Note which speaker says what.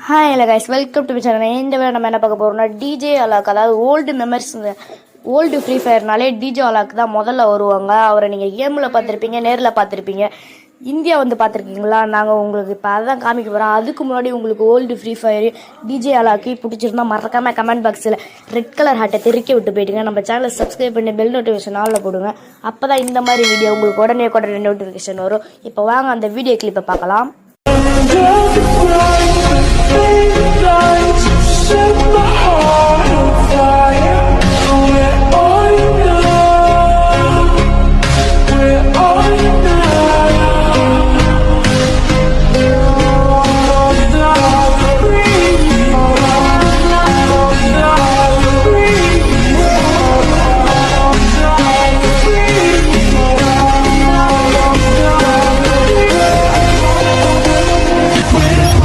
Speaker 1: Hi hello guys, welcome to channel. இந்த வேலை நம்ம என்ன பார்க்க போகிறோம்னா டிஜே அலாக். அதாவது ஓல்டு மெமரிஸ், ஓல்டு ஃப்ரீ ஃபயர்னாலே டிஜே அலாக் தான் முதல்ல வருவாங்க. அவரை நீங்கள் கேமில் பார்த்துருப்பீங்க, நேரில் பார்த்துருப்பீங்க, இந்தியா வந்து பார்த்துருக்கீங்களா? நாங்கள் உங்களுக்கு இப்போ அதான் காமிக்க போகிறோம். அதுக்கு முன்னாடி உங்களுக்கு ஓல்டு ஃப்ரீ ஃபயர் டிஜே அலாக்கி பிடிச்சிருந்தா மறக்காமல் கமெண்ட் பாக்ஸில் ரெட் கலர் ஹார்ட்டை தெறிக்க விட்டு போயிட்டுங்க. நம்ம சேனலை சப்ஸ்கிரைப் பண்ணி பெல் நோட்டிஃபிகேஷன் ஆளில் போடுங்க. அப்போ தான் இந்த மாதிரி வீடியோ உங்களுக்கு உடனே நோட்டிஃபிகேஷன் வரும். இப்போ வாங்க அந்த வீடியோ கிளிப்பை பார்க்கலாம்.